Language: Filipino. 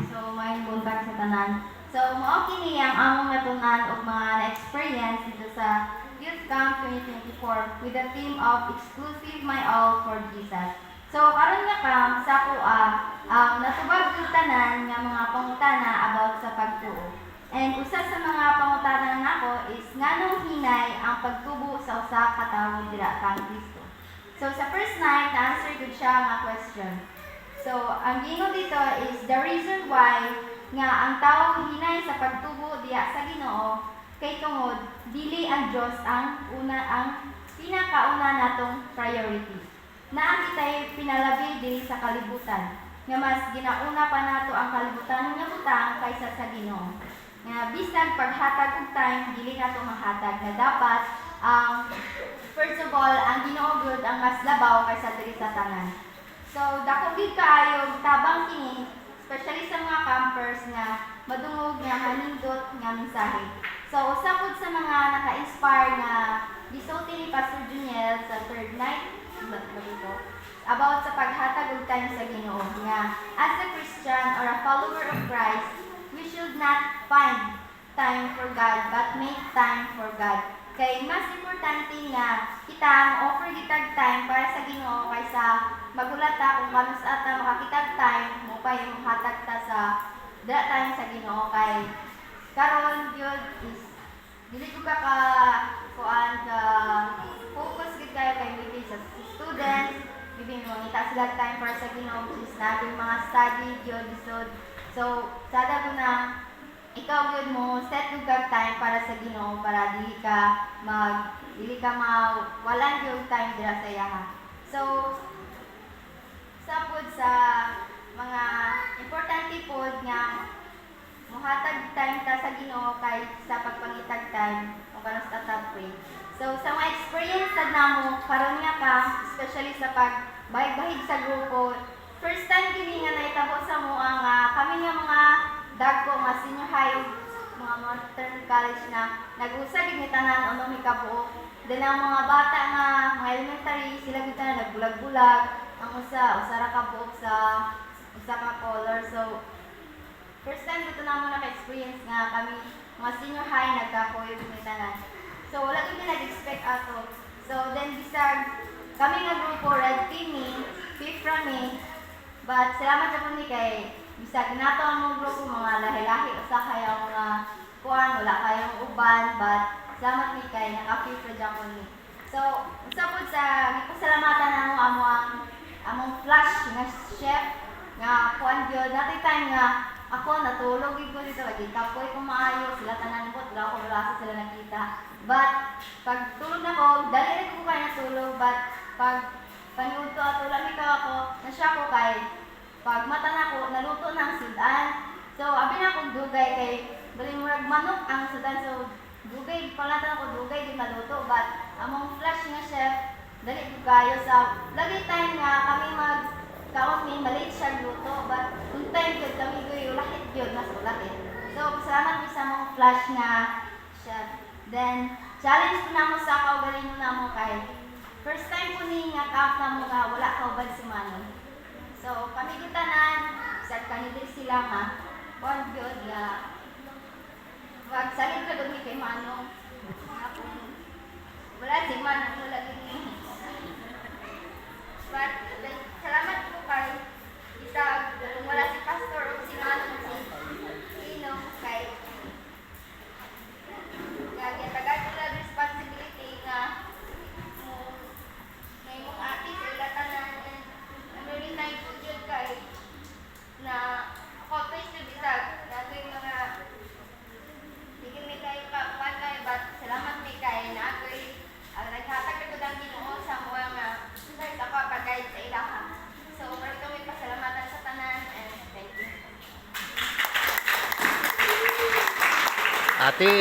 So, may buntag sa tanan. So, mao kini ang among natunan og mga na-experience dito sa Youth Camp 2024 with the theme of Exclusive My All for Jesus. So, karon nga camp sa kuha, natubag yung tanan nga mga pangutana about sa pagtuo. And usa sa mga pangutana nako is nganong hinay ang pagtubo sa usa ka tawo dira kang Kristo. So, sa first night, na-answer gud siya nga question. So, ang gingon dito is the reason why nga ang tao hinay sa pagtubo diya sa Ginoo kay tungod dili ang Dios ang pinakauna natong priority. Naa kitay pinalabi dili sa kalibutan nga mas ginauna pa nato ang kalibutan nga butang kaysa sa Ginoo. Nga bisag paghatag og time dili nato mahatag na dapat first of all ang Ginoo gyud ang mas labaw kaysa diri sa tanan. So, dako gid kaayo tabang kini, especially sa mga campers nga madungog nga manindot nga mensahe. So, usa pod sa mga naka-inspire nga gisulti ni Pastor Juniel sa third night about sa paghatag og time sa Ginoo nga as a Christian or a follower of Christ, we should not find time for God but make time for God. Kay mas importante nga kita offer kitag time para sa Ginoo kaysa magulat ta kung kano sa ata makakitag time mo pa yung hatag ta sa dira time sa Ginoo kay karon gyud is dili ko ka kuan ka focus gid kayo kay maybe sa students maybe mo ngita sila time para sa Ginoo which is natin mga study gyud lisod. So sada ko na ikaw yun mo set yung time para sa Ginoo para dili ka walang yung time dira sa iyaha. So sa mga importante pod nga mohatag time ta sa Ginoo kay sa pagpangitag time o karon sa pray. So sa mga experience sad namo karon nga ka especially sa pagbahig-bahig sa grupo, first time kini nga nahitabo sa mo ang kami nga mga dagko nga senior high mga modern college na nag-usa gid ni tanan uno mi kabuok. Then ang mga bata nga mga elementary sila gid tanan nagbulag-bulag ang usa ra ka buok sa usa ka color. So first time dito na mo naka-experience nga kami mga senior high nagkakoy ni tanan. So wala gid nag-expect ato. So then bisag kami nga grupo red team ni, fifth from me. But salamat sa po ni kay bisag nato ang grupo mga lahi-lahi usa kaya mga kuan wala kayong uban but salamat mi kay naka-fifth ra ko ni. So usa pod sa gipasalamatan namo among flash nga chef nga kuan gyud natay time nga ako natulog gid ko dito lagi kapoy ko maayo sila tanan ko wala ko wala sila nakita. But pag tulog nako dali ra ko kay natulog but pag panuto at wala mi ka ako nasya ko kay pag mata na ko naluto na ang sudan. So abi na kog dugay kay dali murag manok ang sudan so dugay pala ta ko dugay di maluto but among flash nga chef dali ko kayo sa lagi time nga kami mag kaon mi malate siya luto but kung time gyud kami gyud lahit gyud mas lahit. So salamat mi sa among flash nga chef. Then challenge ko namo sa kaugalingon namo kay first time ko ni nga camp namo nga wala ka ubad si Manong. So kami gitanan sa kanila sila nga on gyud nga wag salit ka dumi kay Manong. Wala si Manong wala gini. But salamat po kay isag kung wala si pastor o si Manong si Inong kay nga tagad nila responsibility nga may mong ati sa ilatanan and very thankful yun kay na accomplish na bisag nato yung mga higil may kayo kapagay but salamat may kay na ako'y naghatag na gudang Ginoo sa mga nga sa kapag-guide sa ilaha. So maraming kami pasalamatan sa tanan and thank you. Ate,